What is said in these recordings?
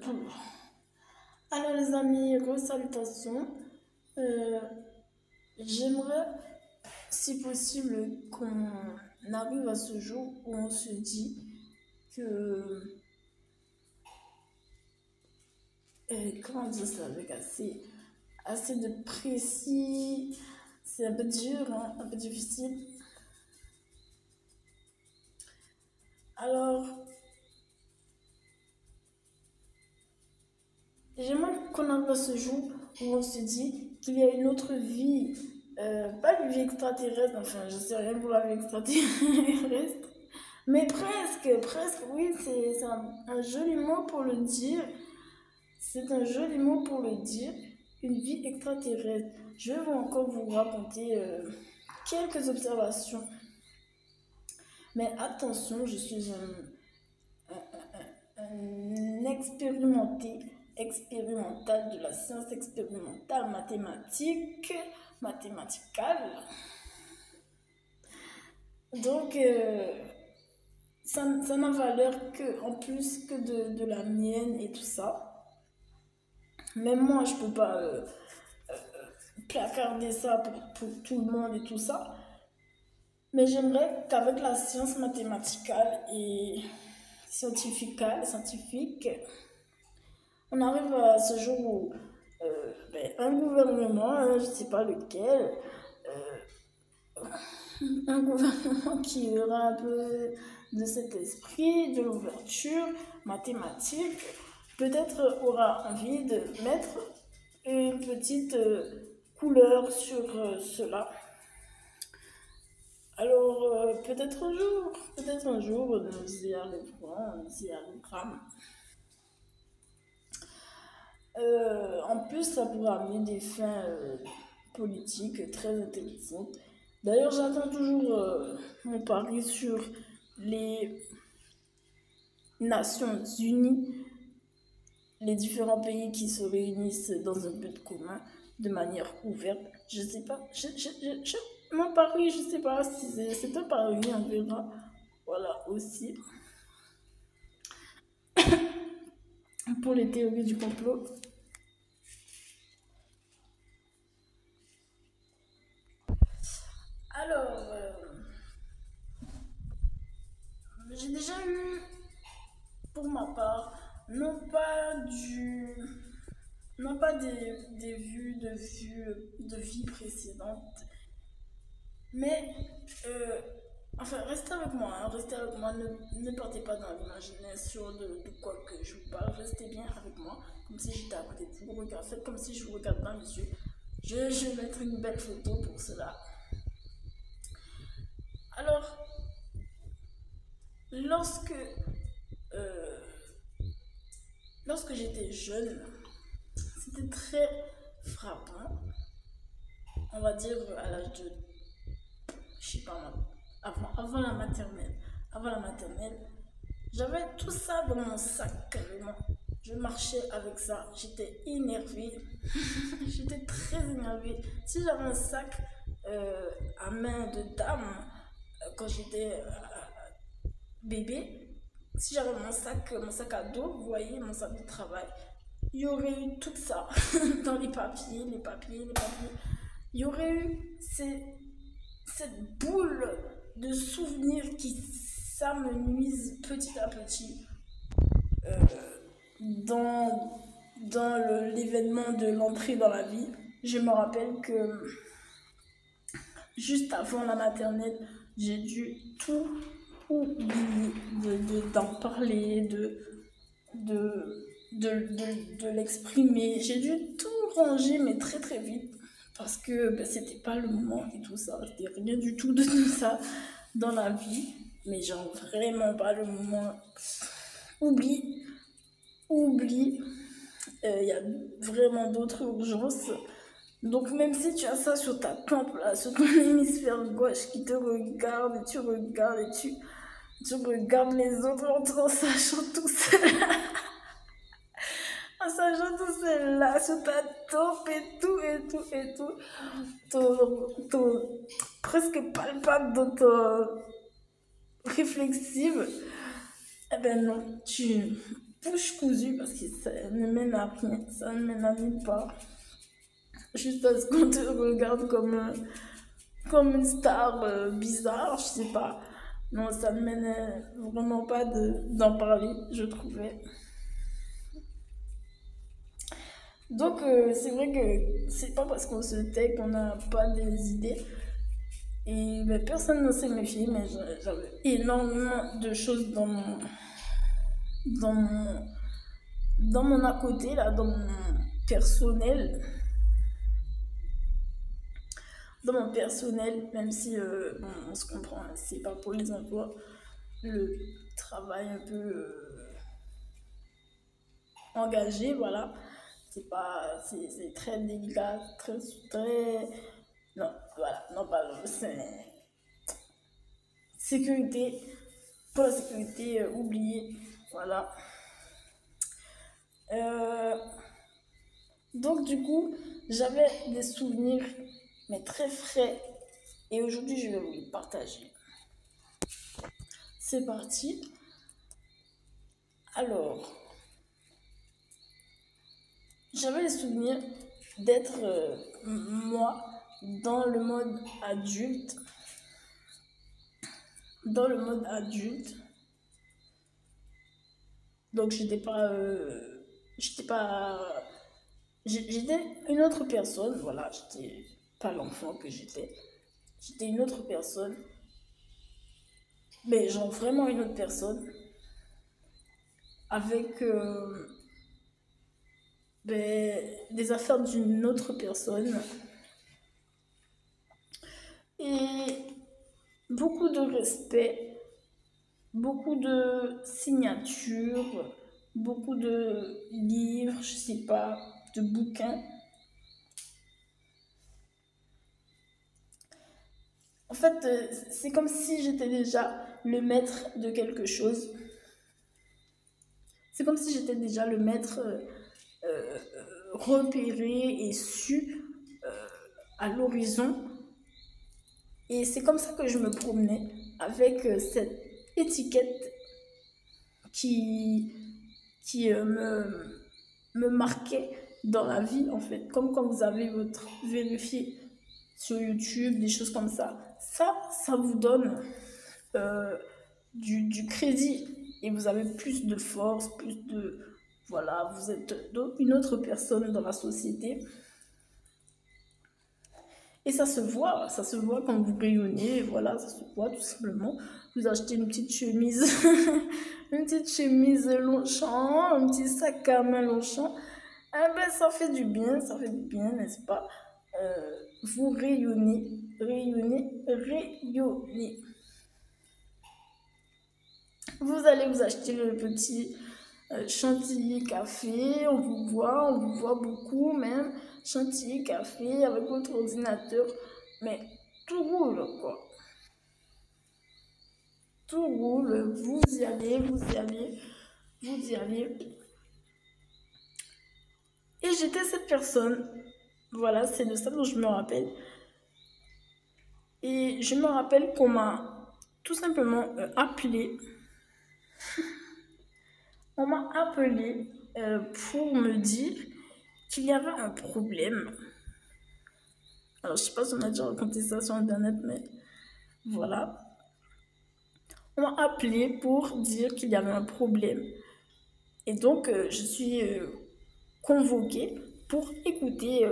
retour. Alors les amis, salutations. J'aimerais, si possible, qu'on arrive à ce jour où on se dit que... comment dire ça avec assez de précis. C'est un peu dur, hein, un peu difficile. Alors, j'aimerais qu'on arrive à ce jour où on se dit qu'il y a une autre vie, pas une vie extraterrestre, enfin je sais rien pour la vie extraterrestre, mais presque, oui, c'est un joli mot pour le dire, c'est un joli mot pour le dire, une vie extraterrestre. Je vais encore vous raconter quelques observations, mais attention, je suis un expérimental de la science expérimentale mathématicale. Donc, ça n'a valeur que, en plus que de la mienne et tout ça. Même moi, je peux pas placarder ça pour tout le monde et tout ça. Mais j'aimerais qu'avec la science mathématicale et scientifique, on arrive à ce jour où un gouvernement, je ne sais pas lequel, un gouvernement qui aura un peu de cet esprit, de l'ouverture mathématique, peut-être aura envie de mettre une petite couleur sur cela. Alors, peut-être un jour, nous y arriverons. En plus, ça pourrait amener des fins politiques très intéressantes. D'ailleurs, j'attends toujours mon pari sur les Nations Unies, les différents pays qui se réunissent dans un but commun de manière ouverte. Je sais pas, mon pari, je sais pas si c'est un pari, on verra. Voilà, aussi. Pour les théories du complot. Alors, j'ai déjà eu, pour ma part, non pas des vues de vie précédentes, mais enfin, restez avec moi, ne partez pas dans l'imagination de quoi que je vous parle, restez bien avec moi, comme si j'étais à côté de vous, faites comme si je vous regarde dans les yeux. Je vais mettre une belle photo pour cela. Alors, lorsque j'étais jeune, c'était très frappant, on va dire à l'âge de, je sais pas, avant la maternelle. Avant la maternelle, j'avais tout ça dans mon sac carrément. Je marchais avec ça, j'étais énervée, j'étais très énervée. Si j'avais un sac à main de dame quand j'étais bébé, si j'avais mon sac à dos, vous voyez, mon sac de travail, il y aurait eu tout ça dans les papiers. Il y aurait eu cette boule de souvenirs qui s'amenuisent petit à petit dans l'événement de l'entrée dans la vie. Je me rappelle que juste avant la maternelle, j'ai dû tout oublier d'en parler, de l'exprimer. J'ai dû tout ranger, mais très très vite, parce que c'était pas le moment et tout ça. C'était rien du tout de tout ça dans la vie, mais genre vraiment pas le moment. Oublie. Il y a vraiment d'autres urgences. Donc même si tu as ça sur ta tempe, là, sur ton hémisphère gauche qui te regarde, et tu regardes et tu regardes les autres en sachant tout cela. En sachant tout cela sur ta tempe et tout. Ton presque palpable dans ton réflexive. Eh ben non, bouche cousue parce que ça ne mène à rien, ça ne mène à nulle part. Juste parce qu'on te regarde comme une star bizarre, je sais pas. Non, ça ne mène vraiment pas d'en parler, je trouvais. Donc, c'est vrai que c'est pas parce qu'on se tait qu'on n'a pas des idées. Et ben, personne ne s'est méfié, mais j'avais énormément de choses dans mon, dans mon à côté, là, dans mon personnel. Dans mon personnel, même si bon, on se comprend, hein, c'est pas pour les emplois, le travail un peu engagé, voilà, c'est pas, c'est très délicat, très, non, voilà, non, pas, c'est sécurité, pour la sécurité, oubliée, voilà. Euh, donc du coup, j'avais des souvenirs, mais très frais, et aujourd'hui je vais vous les partager. C'est parti. Alors, j'avais les souvenirs d'être moi dans le mode adulte. Dans le mode adulte. Donc j'étais une autre personne, voilà, j'étais pas l'enfant que j'étais. J'étais une autre personne, mais genre vraiment une autre personne, avec des affaires d'une autre personne. Et beaucoup de respect, beaucoup de signatures, beaucoup de livres, je sais pas, de bouquins. En fait, c'est comme si j'étais déjà le maître de quelque chose. C'est comme si j'étais déjà le maître repéré et su à l'horizon. Et c'est comme ça que je me promenais avec cette étiquette qui, qui me marquait dans la vie, en fait. Comme quand vous avez votre vérifié sur YouTube, des choses comme ça. Ça vous donne du crédit et vous avez plus de force, plus de... Voilà, vous êtes une autre personne dans la société. Et ça se voit quand vous rayonnez, voilà, ça se voit tout simplement. Vous achetez une petite chemise, une petite chemise Longchamp, un petit sac à main Longchamp. Eh ben, ça fait du bien, n'est-ce pas? Vous rayonnez, rayonnez, rayonnez. Vous allez vous acheter le petit chantilly café, on vous voit beaucoup même, chantilly café avec votre ordinateur, mais tout roule quoi. Tout roule, vous y allez, vous y allez, vous y allez. Et j'étais cette personne, voilà, c'est de ça dont je me rappelle. Et je me rappelle qu'on m'a tout simplement appelé. On m'a appelé pour me dire qu'il y avait un problème. Alors, je sais pas si on a déjà raconté ça sur Internet, mais voilà. On m'a appelé pour dire qu'il y avait un problème. Et donc, je suis convoquée pour écouter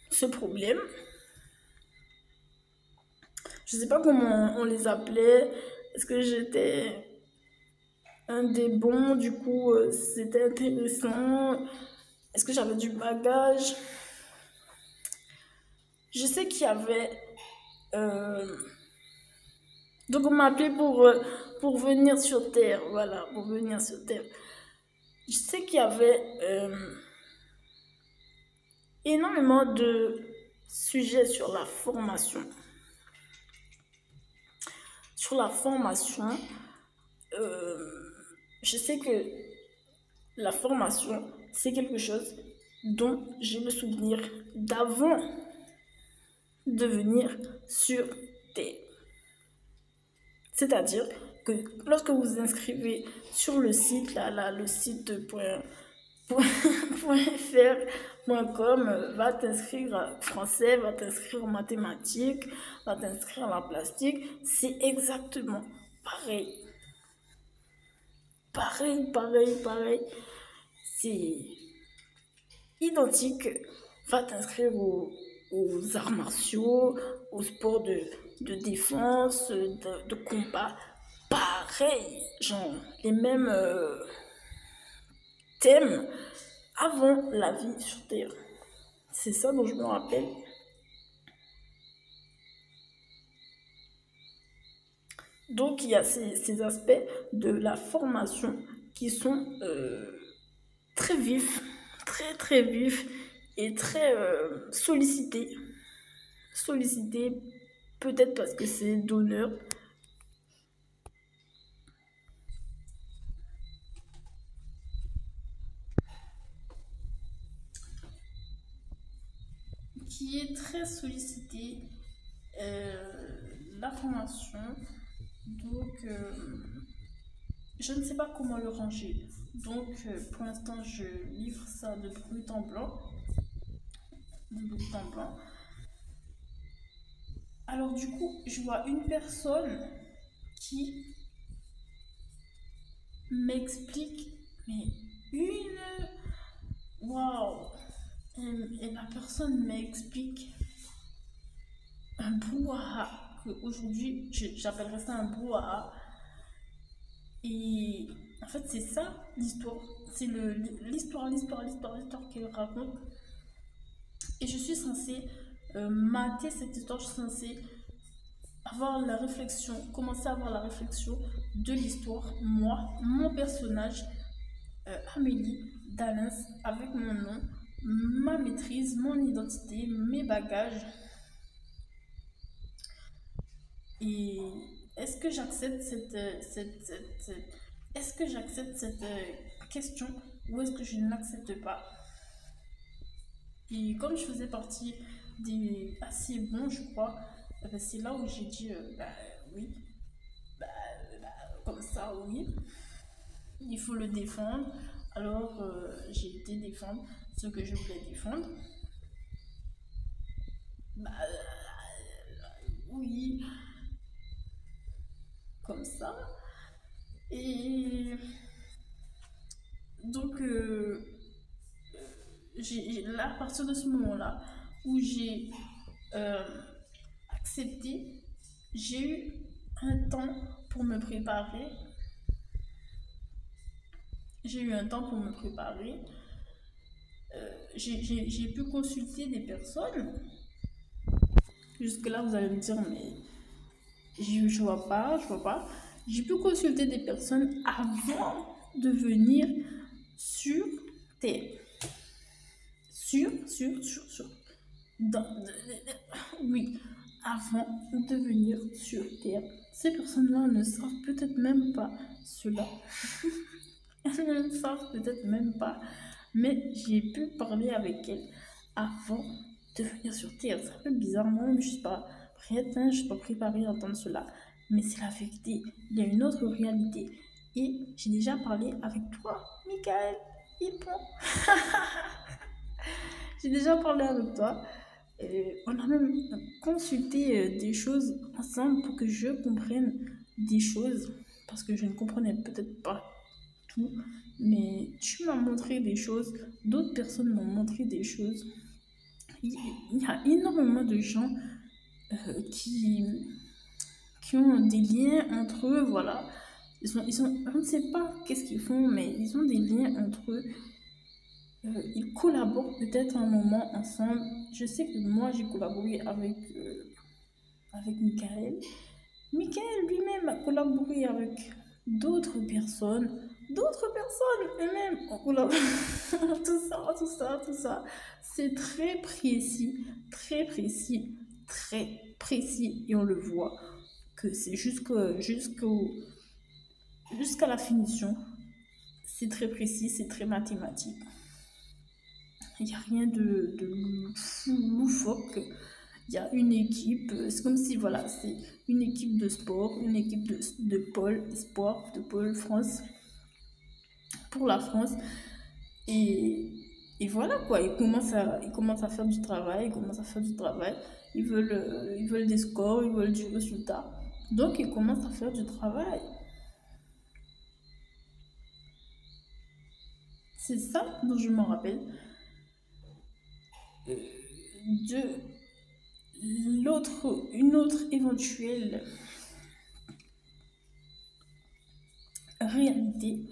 ce problème. Je sais pas comment on les appelait. Est-ce que j'étais un des bons, du coup, c'était intéressant. Est-ce que j'avais du bagage? Je sais qu'il y avait... euh, Donc on m'a appelé pour venir sur Terre, voilà, pour venir sur Terre. Je sais qu'il y avait énormément de sujets sur la formation. Sur la formation, je sais que la formation, c'est quelque chose dont j'ai le souvenir d'avant de venir sur Terre. C'est-à-dire lorsque vous vous inscrivez sur le site, là, le site .fr.com, va t'inscrire en français, va t'inscrire en mathématiques, va t'inscrire en plastique. C'est exactement pareil. Pareil. C'est identique. Va t'inscrire aux arts martiaux, aux sports de défense, de combat. Pareil, genre les mêmes thèmes avant la vie sur Terre. C'est ça dont je me rappelle. Donc il y a ces aspects de la formation qui sont très vifs, très vifs et très sollicités. Sollicités peut-être parce que c'est d'honneur. Qui est très sollicité, la formation. Donc, je ne sais pas comment le ranger. Donc, pour l'instant, je livre ça de brut en blanc. Alors, du coup, je vois une personne qui m'explique, mais une... Waouh! Et la personne m'explique un brouhaha, qu'aujourd'hui, j'appellerais ça un brouhaha. Et en fait, c'est ça l'histoire. C'est l'histoire qu'elle raconte. Et je suis censée mater cette histoire, je suis censée avoir la réflexion, commencer à avoir la réflexion de l'histoire. Moi, mon personnage, Amélie Dalens, avec mon nom, ma maîtrise, mon identité, mes bagages. Et est-ce que j'accepte est-ce que j'accepte cette question ou est-ce que je ne l'accepte pas? Et comme je faisais partie des assez bons, je crois, c'est là où j'ai dit oui, bah, comme ça, oui, il faut le défendre. Alors j'ai été défendre ce que je voulais défendre. Bah, oui, comme ça. Et donc, là, à partir de ce moment-là, où j'ai accepté, j'ai eu un temps pour me préparer. J'ai pu consulter des personnes. Jusque-là, vous allez me dire, mais je vois pas. J'ai pu consulter des personnes avant de venir sur Terre. Oui, avant de venir sur Terre. Ces personnes-là ne savent peut-être même pas cela. Elles ne savent peut-être même pas. Mais j'ai pu parler avec elles avant de venir sur Terre. C'est un peu bizarre, moi, je ne suis pas prête, je ne suis pas préparée à entendre cela. Mais c'est la vérité. Il y a une autre réalité. Et j'ai déjà parlé avec toi, Michael. J'ai déjà parlé avec toi. On a même consulté des choses ensemble pour que je comprenne des choses. Parce que je ne comprenais peut-être pas tout. Mais tu m'as montré des choses. D'autres personnes m'ont montré des choses. Il y a énormément de gens qui ont des liens entre eux. Voilà. Je ne sais pas qu'est-ce qu'ils font, mais ils ont des liens entre eux. Ils collaborent peut-être un moment ensemble. Je sais que moi, j'ai collaboré avec Michael. Michael lui-même a collaboré avec d'autres personnes. Eux-mêmes ont collaboré. tout ça. C'est très précis. Et on le voit que c'est jusqu'à la finition. C'est très précis, c'est très mathématique. Il n'y a rien de loufoque. Il y a une équipe, c'est comme si, voilà, c'est une équipe de sport, une équipe de pôle sport, de pôle France, pour la France. Et, et voilà quoi, ils commencent à faire du travail, ils commencent à faire du travail. Ils veulent des scores, ils veulent du résultat. Donc ils commencent à faire du travail. C'est ça dont je me rappelle. De une autre éventuelle réalité.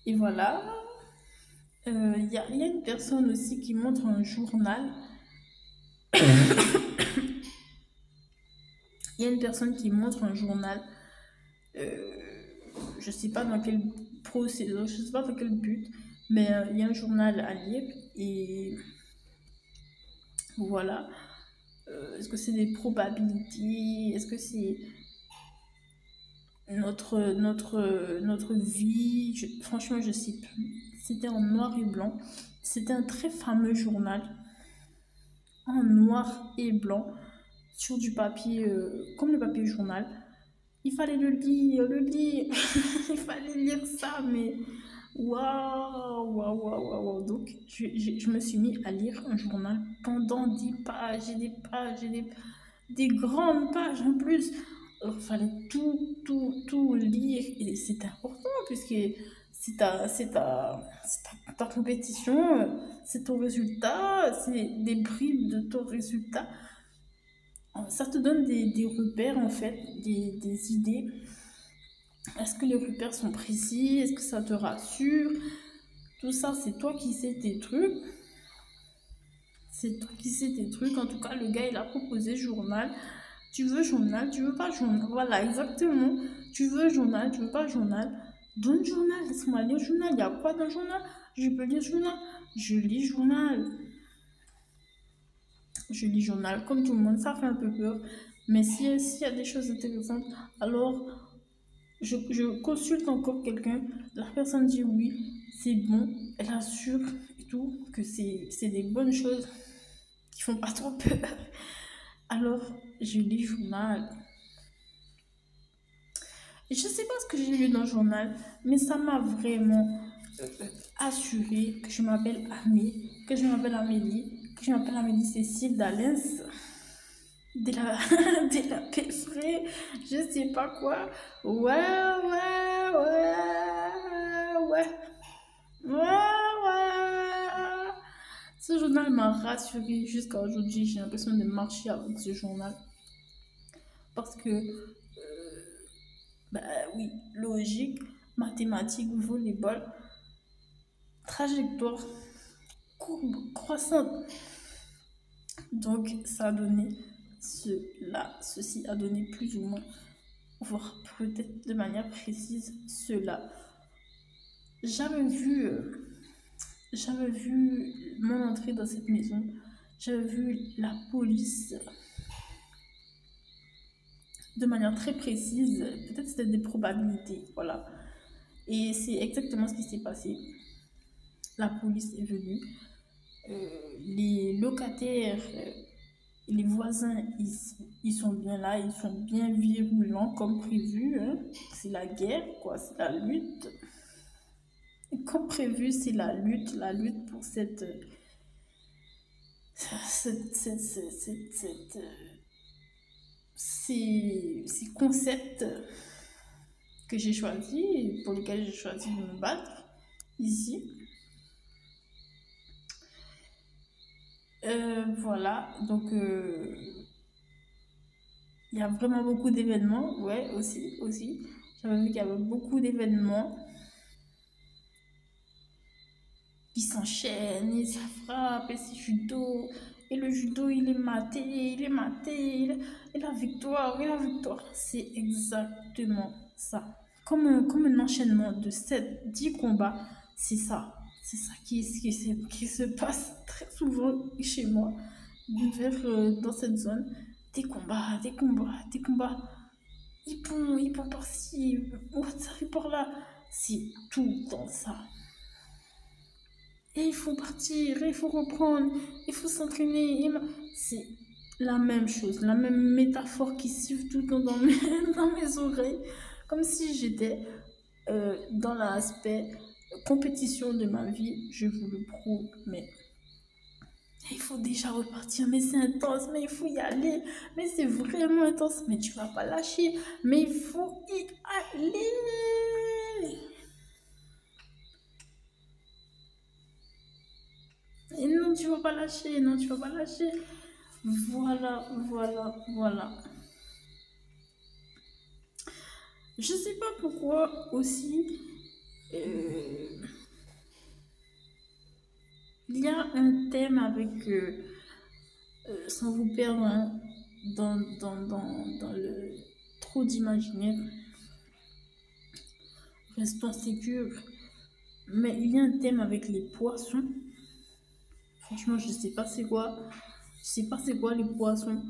Et voilà. Il y a une personne aussi qui montre un journal. Il y a une personne qui montre un journal. euh, je sais pas dans quel procédure, je sais pas dans quel but, mais il y a un journal à lire et voilà. Est-ce que c'est des probabilités? Est-ce que c'est notre vie? Franchement, je sais plus. C'était en noir et blanc. C'était un très fameux journal en noir et blanc sur du papier, comme le papier journal. Il fallait le lire. Il fallait lire ça, mais waouh, waouh, waouh, waouh. Waouh. Donc, je me suis mis à lire un journal pendant 10 pages et des pages et des grandes pages en plus. Alors, il fallait tout lire. Et c'est important puisque ta compétition, c'est ton résultat, c'est des bribes de ton résultat. Ça te donne des repères en fait, des idées. Est-ce que les repères sont précis? Est-ce que ça te rassure? Tout ça, c'est toi qui sais tes trucs. C'est toi qui sais tes trucs. En tout cas, le gars, il a proposé journal. Tu veux journal, tu veux pas journal. Voilà, exactement. Tu veux journal, tu veux pas journal. Donne journal, laisse-moi lire journal. Il y a quoi dans le journal? Je peux lire journal. Je lis journal. Je lis journal. Comme tout le monde, ça fait un peu peur. Mais s'il y a des choses intéressantes, alors je consulte encore quelqu'un. La personne dit oui, c'est bon. Elle assure et tout que c'est des bonnes choses qui font pas trop peur. Alors, je lis journal. Et je sais pas ce que j'ai lu dans le journal, mais ça m'a vraiment assuré que je m'appelle Amé, que je m'appelle Amélie, que je m'appelle Amélie Cécile d'Alens, de la, de la Péfré, je sais pas quoi. Ouais. Ce journal m'a rassurée jusqu'à aujourd'hui. J'ai l'impression de marcher avec ce journal. Parce que bah oui, logique, mathématiques, volleyball, trajectoire, courbe croissante. Donc ça a donné ceci a donné plus ou moins, voire peut-être de manière précise, cela. J'avais vu, j'avais vu mon entrée dans cette maison, j'avais vu la police de manière très précise, peut-être c'était des probabilités, voilà. Et c'est exactement ce qui s'est passé. La police est venue. Les locataires, les voisins, ils sont bien là, ils sont bien virulents comme prévu. Hein. C'est la guerre, quoi, c'est la lutte. Et comme prévu, c'est la lutte pour ces concepts que j'ai choisis, pour lesquels j'ai choisi de me battre ici. Voilà, donc il y a vraiment beaucoup d'événements, ouais, aussi. J'avais vu qu'il y avait beaucoup d'événements qui s'enchaînent, et ça frappe, et c'est judo, et le judo, et la victoire, c'est exactement ça. Comme un enchaînement de 7, 10 combats, c'est ça. C'est ça qui se passe très souvent chez moi, dans cette zone. Des combats. Ils vont par-ci, par là. C'est tout dans ça. et il faut partir, il faut reprendre, il faut s'entraîner. C'est la même chose, la même métaphore qui siffle tout le temps dans dans mes oreilles, comme si j'étais dans l'aspect compétition de ma vie, je vous le prouve, mais il faut déjà repartir, mais c'est intense, mais il faut y aller, mais c'est vraiment intense, mais tu vas pas lâcher, mais il faut y aller. Et non, tu vas pas lâcher, non, tu vas pas lâcher. Voilà, voilà, voilà. Je sais pas pourquoi aussi. Il y a un thème avec, sans vous perdre hein, dans le trop d'imaginaire, restons sécures. Mais il y a un thème avec les poissons. Franchement, je sais pas c'est quoi. Je sais pas c'est quoi les poissons.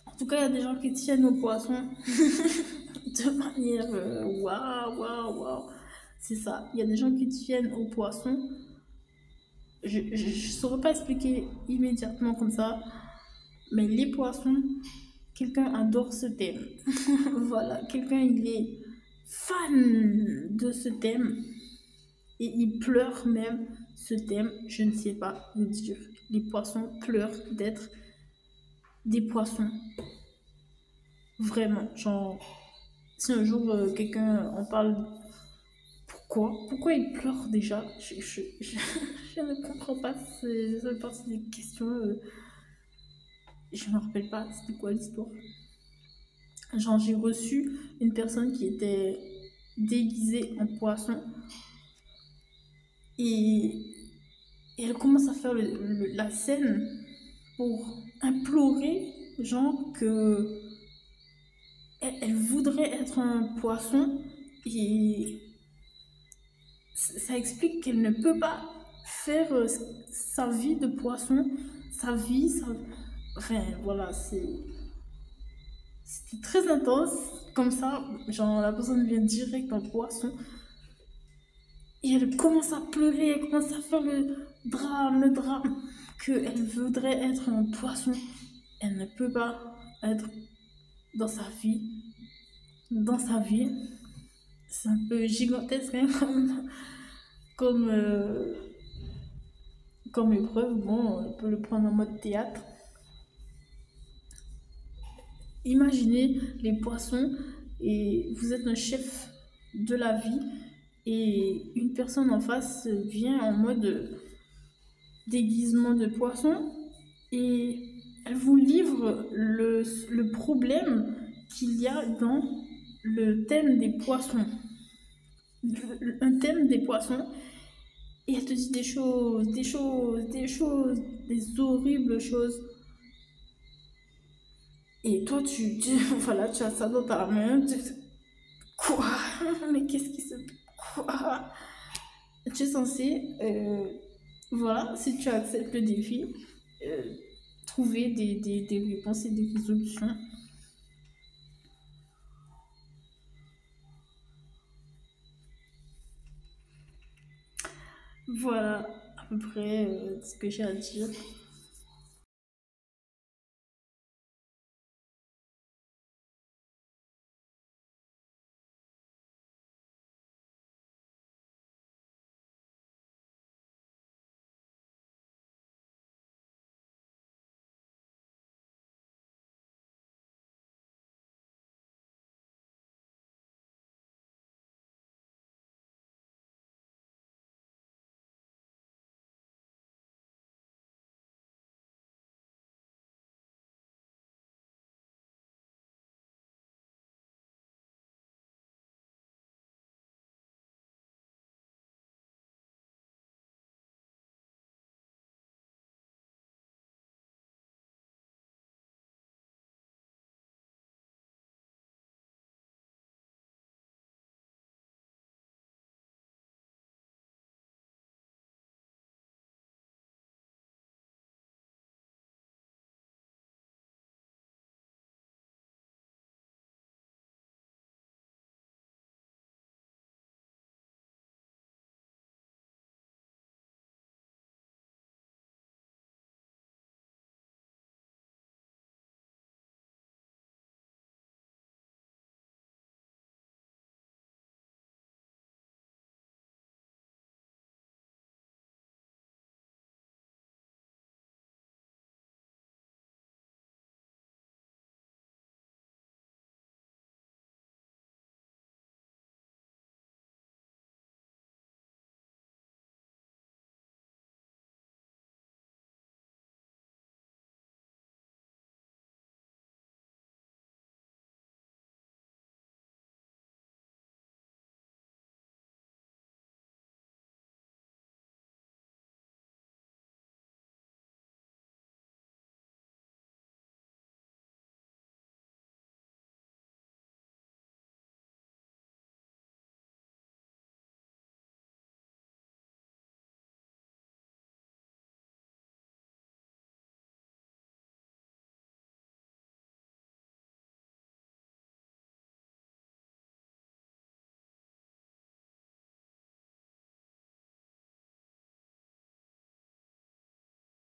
En tout cas, il y a des gens qui tiennent aux poissons de manière waouh, waouh, waouh. C'est ça. Il y a des gens qui tiennent aux poissons. Je saurais pas expliquer immédiatement comme ça. Mais les poissons, quelqu'un adore ce thème. Voilà, quelqu'un il est fan de ce thème et il pleure même ce thème. Je ne sais pas vous dire. Les poissons pleurent d'être des poissons. Vraiment, genre, si un jour quelqu'un en parle, pourquoi il pleure déjà je ne comprends pas. C'est partie des questions. Je ne me rappelle pas c'était quoi l'histoire. Genre, j'ai reçu une personne qui était déguisée en poisson et elle commence à faire la scène pour implorer, genre, que elle voudrait être un poisson et ça explique qu'elle ne peut pas faire sa vie de poisson, sa vie, enfin voilà, c'était très intense comme ça, genre la personne vient direct en poisson et elle commence à pleurer, elle commence à faire le drame qu'elle voudrait être un poisson, elle ne peut pas être dans sa vie, c'est un peu gigantesque hein, comme, comme épreuve. Bon, on peut le prendre en mode théâtre. Imaginez les poissons et vous êtes un chef de la vie et une personne en face vient en mode déguisement de poisson et elle vous livre le problème qu'il y a dans le thème des poissons. Un thème des poissons et elle te dit des choses, des horribles choses. Et toi, voilà, tu as ça dans ta main. Quoi? Mais qu'est-ce qui se... Quoi? Tu es censé, voilà, si tu acceptes le défi, trouver des réponses et des résolutions. Voilà à peu près ce que j'ai à dire.